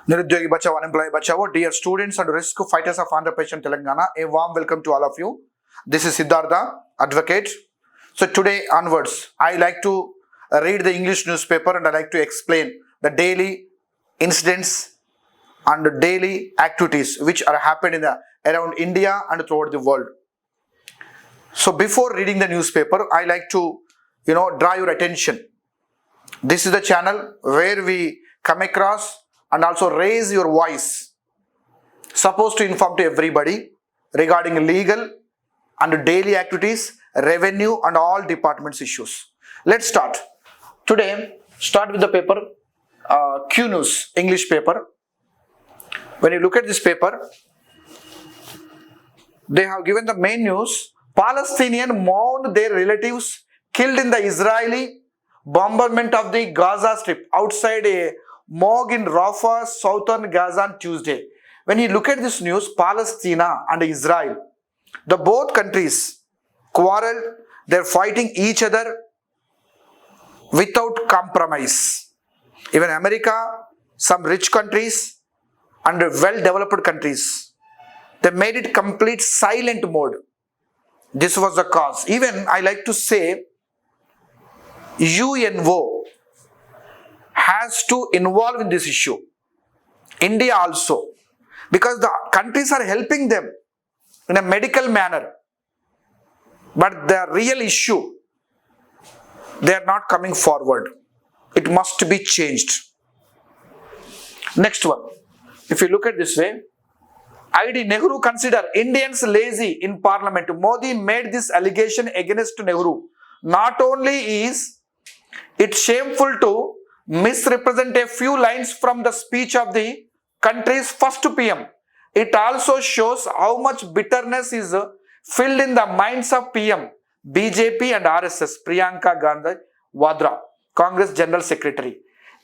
Nirudyogi Bachao, Unemployed Bachao, dear students and risk fighters of Andhra Pradesh and Telangana, a warm welcome to all of you. This is Sidharth, advocate. So today onwards, I like to read the English newspaper and I like to explain the daily incidents and the daily activities which are happening around India and throughout the world. So before reading the newspaper, I like to draw your attention. This is the channel where we come across and also raise your voice, supposed to inform to everybody regarding legal and daily activities, revenue and all departments issues. Let's start. Today, start with the paper Q News, English paper. When you look at this paper, they have given the main news. Palestinians mourn their relatives killed in the Israeli bombardment of the Gaza Strip outside a morgue in Rafah, southern Gaza on Tuesday. When you look at this news, Palestine and Israel, the both countries quarreled, they're fighting each other without compromise. Even America, some rich countries and well-developed countries, they made it complete silent mode. This was the cause. Even I like to say, UNO has to involve in this issue. India also, because the countries are helping them in a medical manner. But the real issue, they are not coming forward. It must be changed. Next one. If you look at this way, ID Nehru consider Indians lazy in parliament. Modi made this allegation against Nehru. Not only is it shameful to misrepresent a few lines from the speech of the country's first PM, it also shows how much bitterness is filled in the minds of PM, BJP and RSS. Priyanka Gandhi Vadra, Congress General Secretary.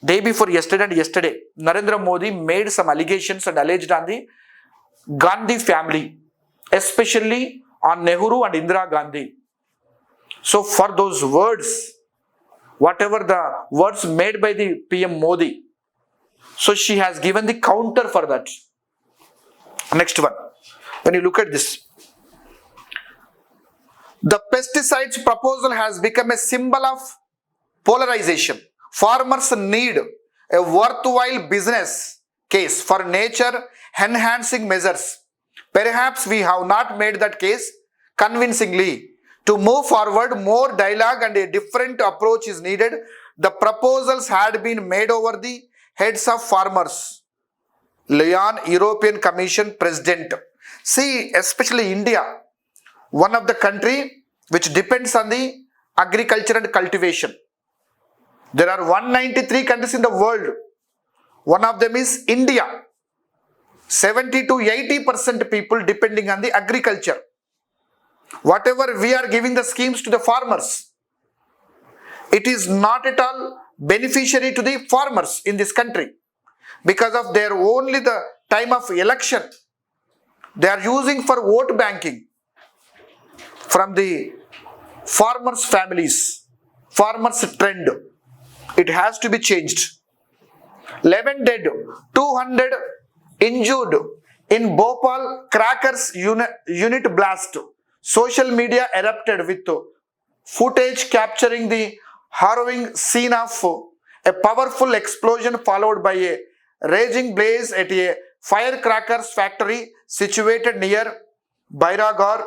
Day before yesterday, Narendra Modi made some allegations and alleged on the Gandhi family, especially on Nehru and Indira Gandhi. So for those words, whatever the words made by the PM Modi, so she has given the counter for that. Next one. When you look at this, the pesticides proposal has become a symbol of polarization. Farmers need a worthwhile business case for nature enhancing measures. Perhaps we have not made that case convincingly. To move forward, more dialogue and a different approach is needed. The proposals had been made over the heads of farmers. Leon, European Commission President. See, especially India, one of the country which depends on the agriculture and cultivation. There are 193 countries in the world. One of them is India. 70 to 80% people depending on the agriculture. Whatever we are giving the schemes to the farmers, it is not at all beneficiary to the farmers in this country, because of their only the time of election they are using for vote banking from the farmers' families, farmers' trend. It has to be changed. 11 dead, 200 injured in Bhopal crackers unit blast. Social media erupted with footage capturing the harrowing scene of a powerful explosion followed by a raging blaze at a firecrackers factory situated near Bairagar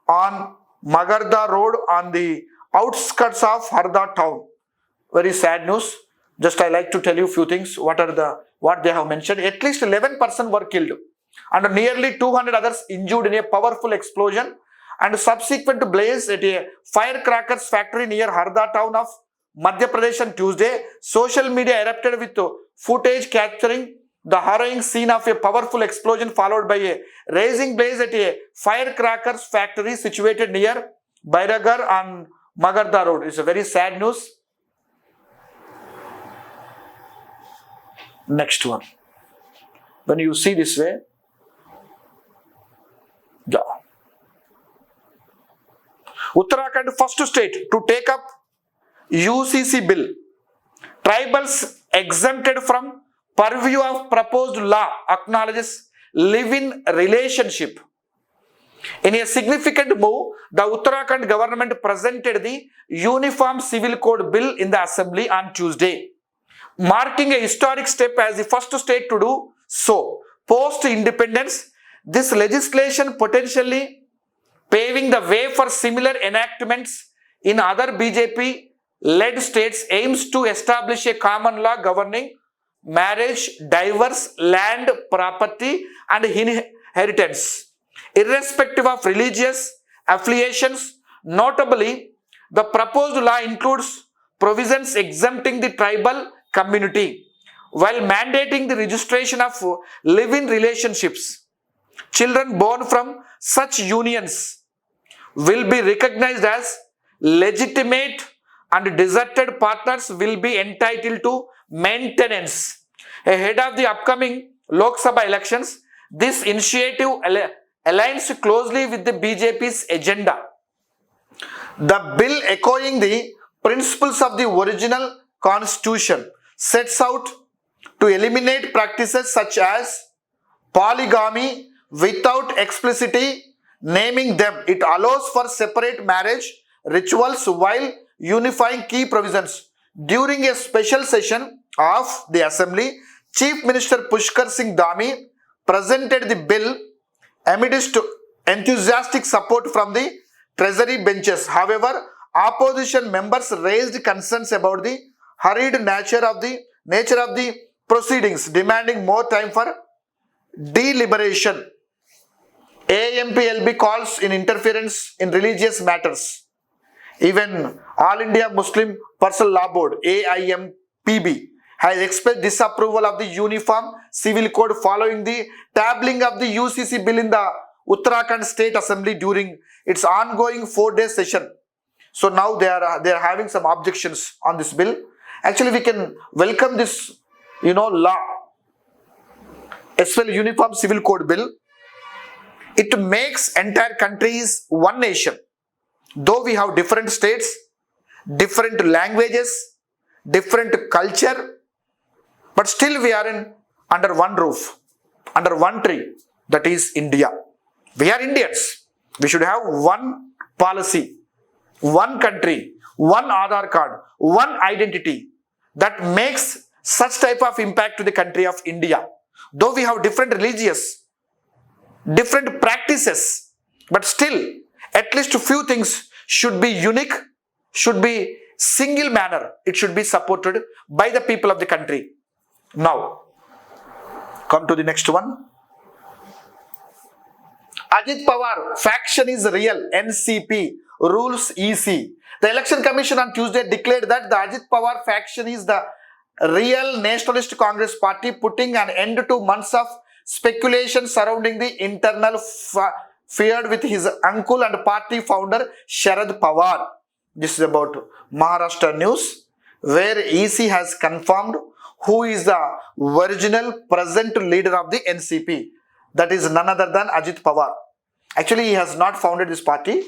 on Magarda Road on the outskirts of Harda town. Very sad news. Just I like to tell you a few things. What they have mentioned. At least 11 persons were killed and nearly 200 others injured in a powerful explosion and subsequent blaze at a firecrackers factory near Harda town of Madhya Pradesh on Tuesday. Social media erupted with footage capturing the harrowing scene of a powerful explosion followed by a raging blaze at a firecrackers factory situated near Bairagar on Magarda Road. It's a very sad news. Next one. When you see this way, Uttarakhand first state to take up UCC bill. Tribals exempted from purview of proposed law acknowledges live-in relationship. In a significant move, the Uttarakhand government presented the Uniform Civil Code Bill in the Assembly on Tuesday, marking a historic step as the first state to do so. Post-independence, this legislation potentially paving the way for similar enactments in other BJP-led states aims to establish a common law governing marriage, divorce, land, property, and inheritance, irrespective of religious affiliations. Notably, the proposed law includes provisions exempting the tribal community while mandating the registration of live-in relationships. Children born from such unions will be recognized as legitimate and deserted partners will be entitled to maintenance. Ahead of the upcoming Lok Sabha elections, this initiative aligns closely with the BJP's agenda. The bill, echoing the principles of the original constitution, sets out to eliminate practices such as polygamy without explicitly naming them. It allows for separate marriage rituals while unifying key provisions. During a special session of the Assembly, Chief Minister Pushkar Singh Dhami presented the bill amidst enthusiastic support from the Treasury benches. However, opposition members raised concerns about the hurried nature of the proceedings, demanding more time for deliberation. AMPLB calls in interference in religious matters. Even All India Muslim Personal Law Board, AIMPB, has expressed disapproval of the Uniform Civil Code following the tabling of the UCC bill in the Uttarakhand State Assembly during its ongoing 4-day session. So now they are having some objections on this bill. Actually, we can welcome this, law, as well Uniform Civil Code bill. It makes entire countries one nation. Though we have different states, different languages, different culture, but still we are under one roof, under one tree, that is India. We are Indians. We should have one policy, one country, one Aadhaar card, one identity that makes such type of impact to the country of India. Though we have different religious, different practices, but still at least a few things should be unique, should be single manner. It should be supported by the people of the country. Now, come to the next one. Ajit Pawar, faction is real, NCP rules EC. The Election Commission on Tuesday declared that the Ajit Pawar faction is the real Nationalist Congress party, putting an end to months of speculation surrounding the internal feud with his uncle and party founder Sharad Pawar. This is about Maharashtra news, where EC has confirmed who is the original present leader of the NCP. That is none other than Ajit Pawar. Actually, he has not founded this party.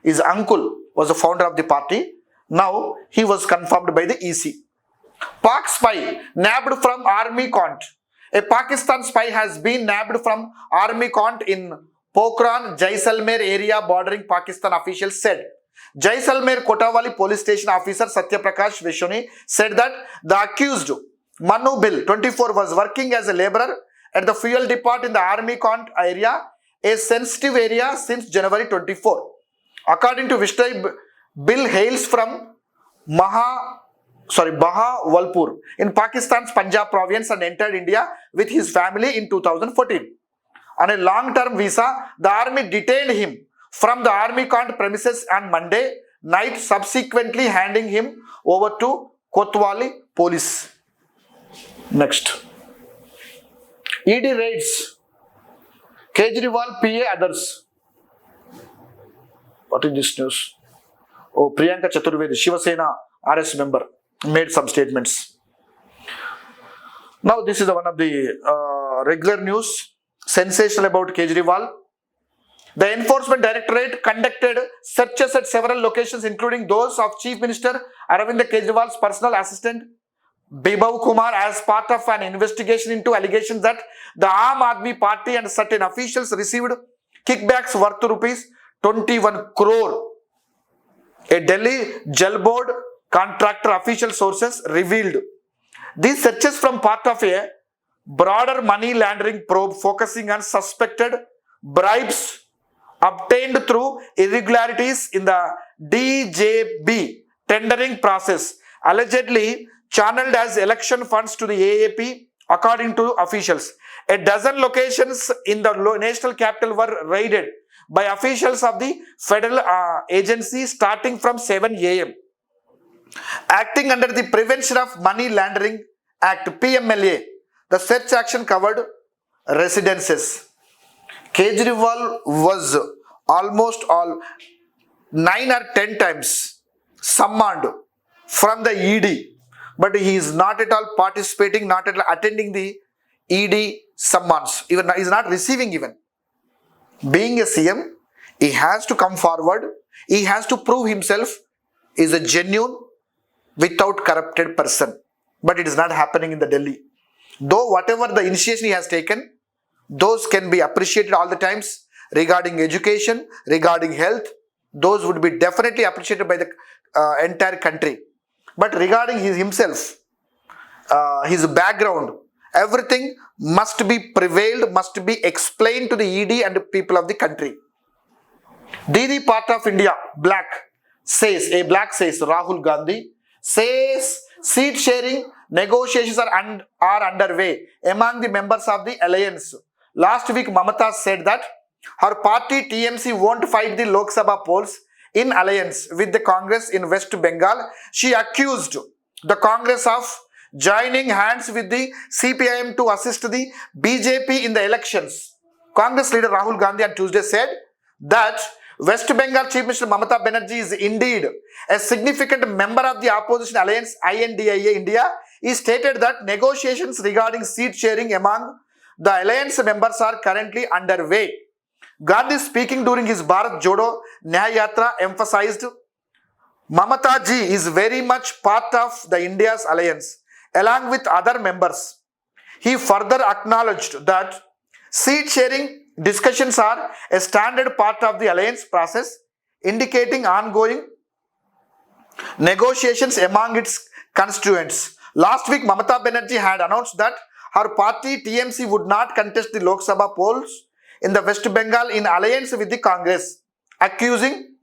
His uncle was the founder of the party. Now, he was confirmed by the EC. Pak spy nabbed from army camp. A Pakistan spy has been nabbed from army camp in Pokhran, Jaisalmer area bordering Pakistan, officials said. Jaisalmer Kotawali police station officer Satya Prakash Vishoni said that the accused Manu Bill, 24, was working as a laborer at the fuel depot in the army camp area, a sensitive area since January 24. According to Vishnu, Bill hails from Bahawalpur in Pakistan's Punjab province and entered India with his family in 2014. On a long-term visa, the army detained him from the army camp premises on Monday night, subsequently handing him over to Kotwali police. Next. ED raids Kejriwal, PA, others. What is this news? Oh, Priyanka Chaturvedi, Shiva Sena RS member, made some statements. Now, this is one of the regular news. Sensational about Kejriwal. The Enforcement Directorate conducted searches at several locations, including those of Chief Minister Aravind Kejriwal's personal assistant Bibav Kumar as part of an investigation into allegations that the Aam Aadmi Party and certain officials received kickbacks worth rupees 21 crore. A Delhi Jal Board contractor official sources revealed. These searches from part of a broader money laundering probe focusing on suspected bribes obtained through irregularities in the DJB tendering process, allegedly channeled as election funds to the AAP, according to officials. A dozen locations in the national capital were raided by officials of the federal agency starting from 7 a.m. Acting under the Prevention of Money Laundering Act (PMLA), the search action covered residences. Kejriwal was almost all 9 or 10 times summoned from the ED, but he is not at all participating, not at all attending the ED summons. Even he is not receiving even. Being a CM, he has to come forward. He has to prove himself is a genuine, without corrupted person. But it is not happening in the Delhi. Though whatever the initiation he has taken, those can be appreciated all the times regarding education, regarding health. Those would be definitely appreciated by the entire country. But regarding himself, his background, everything must be prevailed, must be explained to the ED and the people of the country. Didi part of India, black says Rahul Gandhi says seat sharing negotiations are underway among the members of the alliance. Last week, Mamata said that her party TMC won't fight the Lok Sabha polls in alliance with the Congress in West Bengal. She accused the Congress of joining hands with the CPIM to assist the BJP in the elections. Congress leader Rahul Gandhi on Tuesday said that West Bengal Chief Minister Mamata Banerjee is indeed a significant member of the opposition alliance INDIA India. He stated that negotiations regarding seat sharing among the alliance members are currently underway. Gandhi, speaking during his Bharat Jodo Nyaya Yatra, emphasized Mamata ji is very much part of the India's alliance along with other members. He further acknowledged that seat sharing discussions are a standard part of the alliance process, indicating ongoing negotiations among its constituents. Last week, Mamata Banerjee had announced that her party TMC would not contest the Lok Sabha polls in the West Bengal in alliance with the Congress, accusing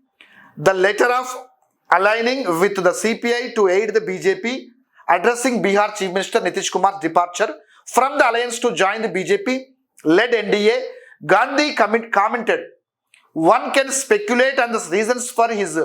the latter of aligning with the CPI to aid the BJP. Addressing Bihar Chief Minister Nitish Kumar's departure from the alliance to join the BJP-led NDA, Gandhi commented, "One can speculate on the reasons for his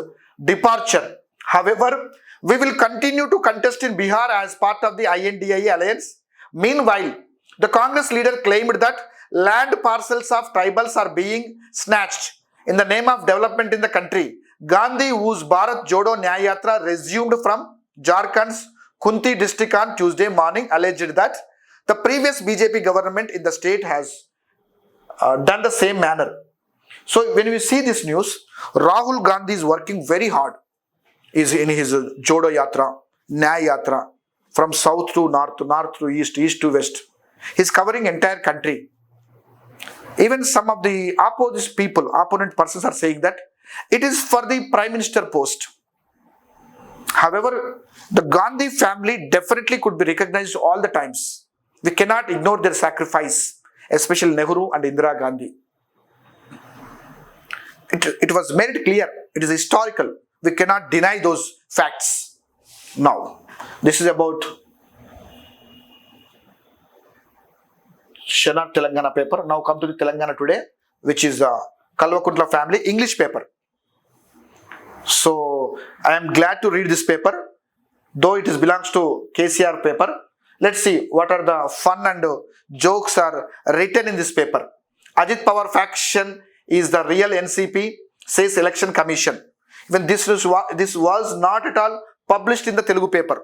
departure. However, we will continue to contest in Bihar as part of the INDIA alliance." Meanwhile, the Congress leader claimed that land parcels of tribals are being snatched in the name of development in the country. Gandhi, whose Bharat Jodo Nyaya Yatra resumed from Jharkhand's Kunti district on Tuesday morning, alleged that the previous BJP government in the state has done the same manner. So when we see this news, Rahul Gandhi is working very hard. Is in his Jodo Yatra, Nyaya Yatra, from south to north to east, east to west. He's covering entire country. Even some of the opponent persons are saying that it is for the prime minister post. However, the Gandhi family definitely could be recognized all the times. We cannot ignore their sacrifice, especially Nehru and Indira Gandhi. It was made it clear, it is historical. We cannot deny those facts. Now, this is about Shana Telangana paper. Now come to the Telangana Today, which is Kalvakuntla family English paper. So I am glad to read this paper, though it belongs to KCR paper. Let's see what are the fun and jokes are written in this paper. Ajit Pawar faction is the real NCP, says Election Commission. Even this was not at all published in the Telugu paper.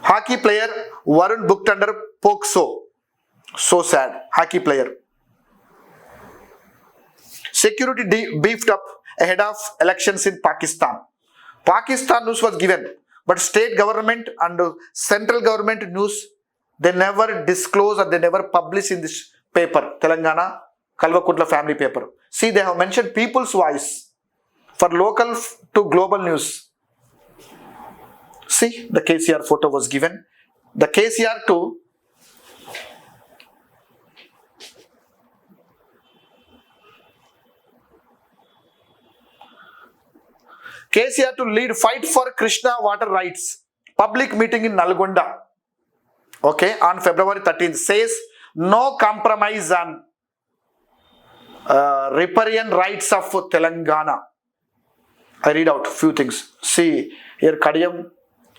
Hockey player Varun booked under POCSO. So sad. Hockey player. Security beefed up ahead of elections in Pakistan. Pakistan news was given. But state government and central government news, they never disclose or they never publish in this paper, Telangana Kalvakuntla family paper. See, they have mentioned people's voice for local to global news. See, the KCR photo was given. The KCR to KCR to lead fight for Krishna water rights. Public meeting in Nalgonda. Okay, on February 13th says no compromise on riparian rights of Telangana. I read out few things. See here, Kadiyam,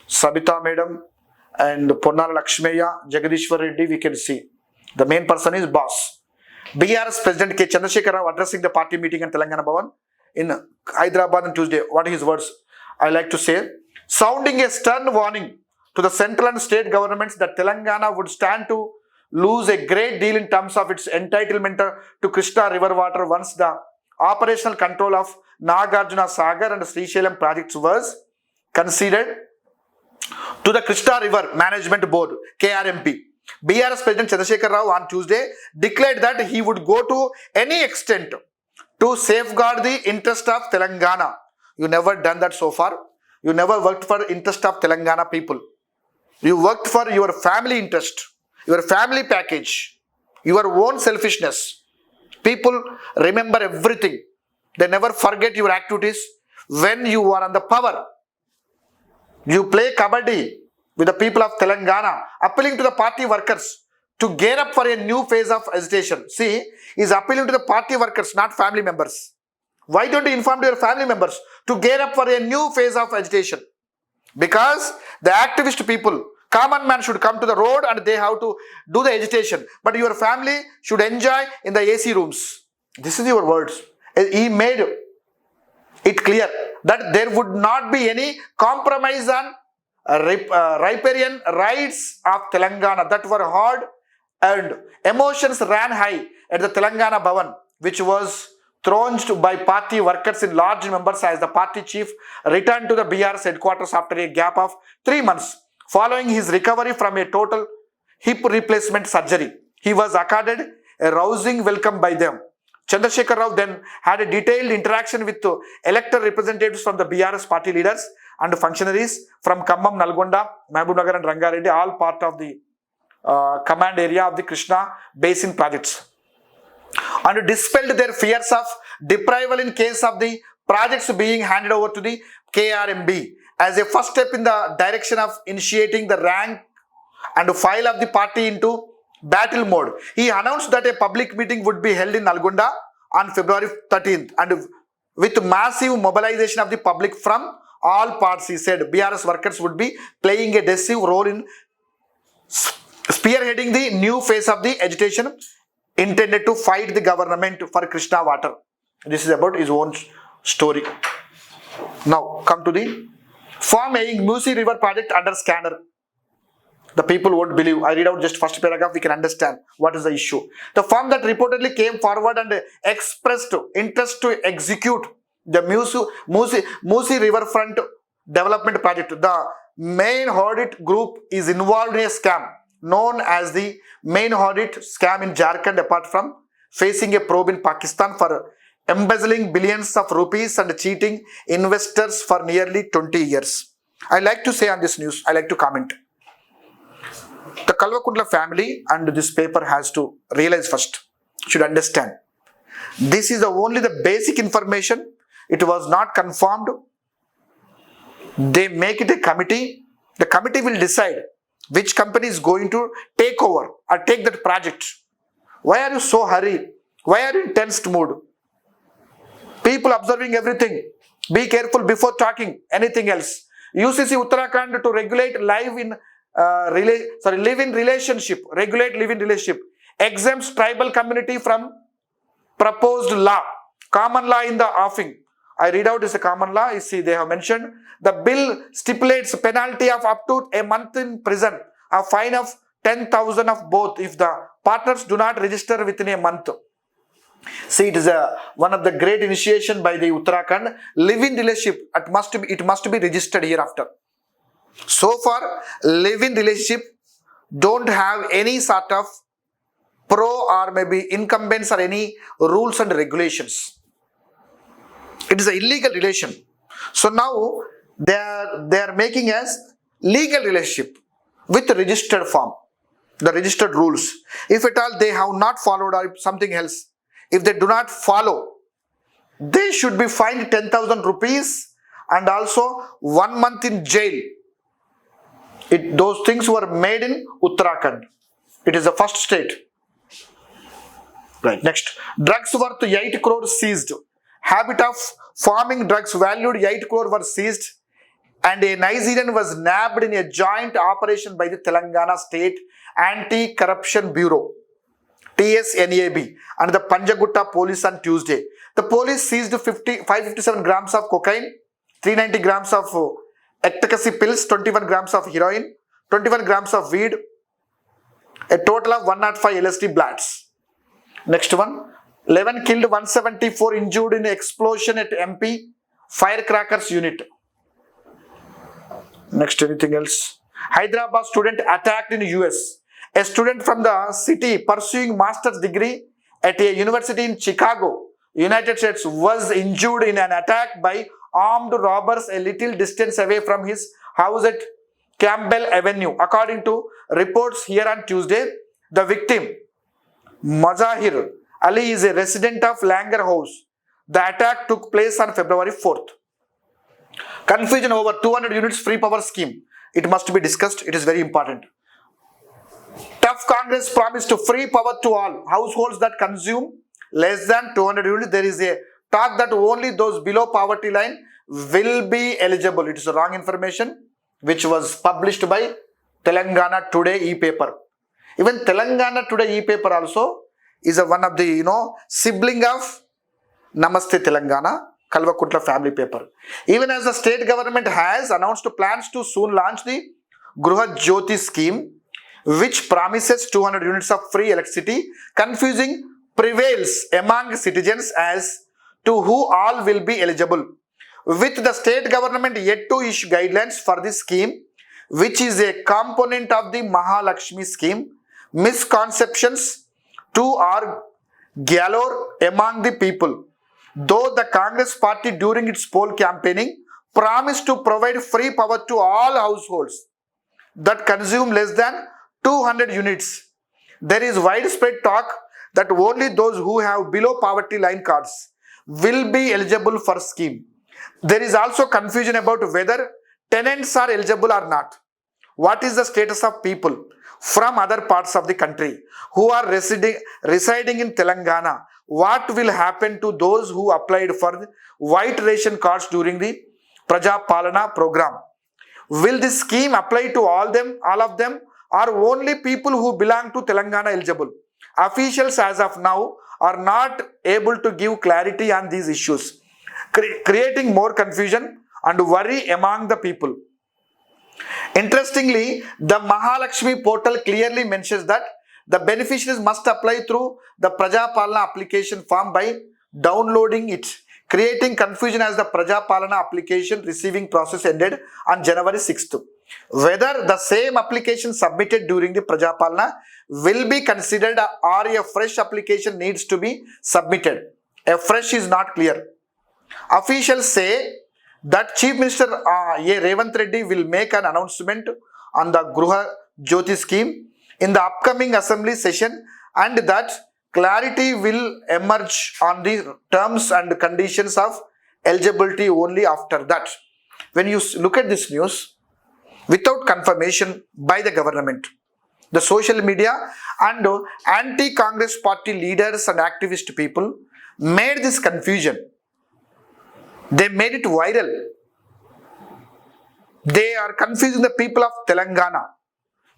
Sabita Madam, and Ponnala Lakshmeya, Jagadishwar Reddy. We can see the main person is boss. BRS President K. Chandrasekhar Rao addressing the party meeting in Telangana Bhavan in Hyderabad on Tuesday. What are his words? I like to say, sounding a stern warning to the central and state governments that Telangana would stand to lose a great deal in terms of its entitlement to Krishna river water once the operational control of Nagarjuna Sagar and Srisailam projects was conceded to the Krishna River Management Board, KRMP. BRS President Chandrasekhar Rao on Tuesday declared that he would go to any extent to safeguard the interest of Telangana. You never done that so far. You never worked for interest of Telangana people. You worked for your family interest, your family package, your own selfishness. People remember everything. They never forget your activities when you are on the power. You play kabaddi with the people of Telangana, appealing to the party workers to gear up for a new phase of agitation. See, he is appealing to the party workers, not family members. Why don't you inform your family members to gear up for a new phase of agitation? Because the activist people, common man should come to the road and they have to do the agitation. But your family should enjoy in the AC rooms. This is your words. He made it clear that there would not be any compromise on riparian rights of Telangana that were hard, and emotions ran high at the Telangana Bhavan, which was throned by party workers in large numbers as the party chief returned to the BRS headquarters after a gap of 3 months following his recovery from a total hip replacement surgery. He was accorded a rousing welcome by them. Chandrasekhar Rao then had a detailed interaction with elected representatives from the BRS party leaders and functionaries from Khammam, Nalgonda, Mahbubnagar and Rangareddy, all part of the command area of the Krishna Basin projects, and dispelled their fears of deprival in case of the projects being handed over to the KRMB as a first step in the direction of initiating the rank and file of the party into battle mode. He announced that a public meeting would be held in Nalgonda on February 13th and with massive mobilization of the public from all parts. He said BRS workers would be playing a decisive role in spearheading the new phase of the agitation intended to fight the government for Krishna water. This is about his own story. Now come to the farm airing Musi River project under scanner. The people won't believe. I read out just first paragraph, we can understand what is the issue. The firm that reportedly came forward and expressed interest to execute the Musi Riverfront Development Project. The main audit group is involved in a scam known as the main audit scam in Jharkhand, apart from facing a probe in Pakistan for embezzling billions of rupees and cheating investors for nearly 20 years. I like to say on this news, I like to comment. The Kalvakuntla family and this paper has to realize first, should understand. This is only the basic information. It was not confirmed. They make it a committee. The committee will decide which company is going to take over or take that project. Why are you so hurried? Why are you in tensed mood? People observing everything. Be careful before talking anything else. UCC Uttarakhand to regulate live-in relationship, regulate live-in relationship, exempts tribal community from proposed law, common law in the offing. I read out is a common law. You see, they have mentioned the bill stipulates penalty of up to a month in prison, a fine of 10,000 of both if the partners do not register within a month. See, it is one of the great initiation by the Uttarakhand live-in relationship. It must be registered hereafter. So far, live-in relationship don't have any sort of pro or maybe incumbents or any rules and regulations. It is an illegal relation. So now they are making as legal relationship with registered form, the registered rules. If at all they have not followed or something else, if they do not follow, they should be fined 10,000 rupees and also 1 month in jail. Those things were made in Uttarakhand. It is the first state. Right. Next, drugs worth 8 crore seized. Habit of farming drugs valued 8 crore were seized, and a Nigerian was nabbed in a joint operation by the Telangana State Anti-Corruption Bureau, TSNAB, and the Panjagutta police on Tuesday. The police seized 557 grams of cocaine, 390 grams of ecstasy pills, 21 grams of heroin, 21 grams of weed, a total of 105 LSD blasts. Next one, 11 killed, 174 injured in explosion at MP firecrackers unit. Next, anything else? Hyderabad student attacked in US. A student from the city pursuing master's degree at a university in Chicago, United States, was injured in an attack by armed robbers a little distance away from his house at Campbell Avenue. According to reports here on Tuesday, the victim, Mazahir Ali, is a resident of Langer House. The attack took place on February 4th. Confusion over 200 units free power scheme. It must be discussed. It is very important. Tough Congress promised to free power to all households that consume less than 200 units. There is a talk that only those below poverty line will be eligible. It is wrong information which was published by Telangana Today e-paper. Even Telangana Today e-paper also is one of the sibling of Namaste Telangana, Kalvakutla family paper. Even as the state government has announced plans to soon launch the Gruha Jyoti scheme, which promises 200 units of free electricity, confusing prevails among citizens as to who all will be eligible. With the state government yet to issue guidelines for this scheme, which is a component of the Mahalakshmi scheme, misconceptions too are galore among the people. Though the Congress party during its poll campaigning promised to provide free power to all households that consume less than 200 units, there is widespread talk that only those who have below poverty line cards will be eligible for scheme. There is also confusion about whether tenants are eligible or not. What is the status of people from other parts of the country who are residing in Telangana? What will happen to those who applied for white ration cards during the Praja Palana program? Will this scheme apply to all of them, or only people who belong to Telangana eligible? Officials as of now are not able to give clarity on these issues, creating more confusion and worry among the people. Interestingly, the Mahalakshmi portal clearly mentions that the beneficiaries must apply through the Praja Palana application form by downloading it, creating confusion as the Praja Palana application receiving process ended on January 6th. Whether the same application submitted during the Praja Palana will be considered or a fresh application needs to be submitted. A fresh is not clear. Officials say that Chief Minister A. Revanth Reddy will make an announcement on the Gruha Jyoti scheme in the upcoming assembly session, and that clarity will emerge on the terms and conditions of eligibility only after that. When you look at this news, without confirmation by the government, the social media and anti-Congress party leaders and activist people made this confusion. They made it viral. They are confusing the people of Telangana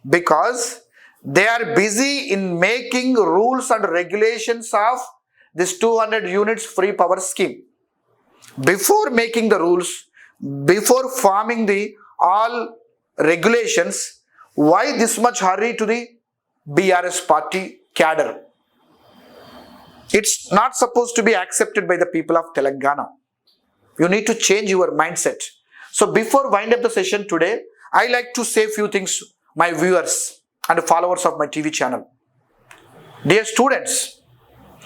because they are busy in making rules and regulations of this 200 units free power scheme. Before making the rules, before forming the all regulations, why this much hurry to the BRS party cadre? It's not supposed to be accepted by the people of Telangana. You need to change your mindset. So before wind up the session today, I like to say few things, my viewers and followers of my TV channel. Dear students,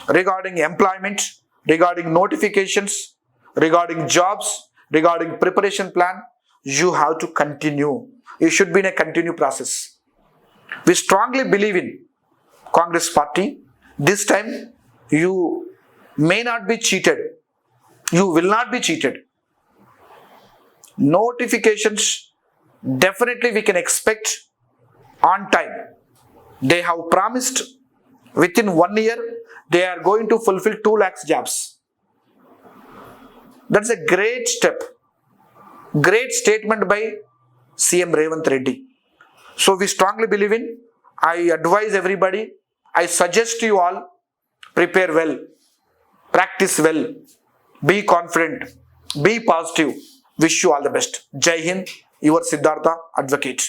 regarding employment, regarding notifications, regarding jobs, regarding preparation plan, you have to continue. You should be in a continue process. We strongly believe in Congress party. This time you may not be cheated. You will not be cheated. Notifications definitely we can expect on time. They have promised within 1 year they are going to fulfill 2 lakhs jobs. That's a great step. Great statement by CM Revanth Reddy. So we strongly believe in. I advise everybody. I suggest you all, prepare well, practice well, be confident, be positive. Wish you all the best. Jai Hind, your Sidhartha advocate.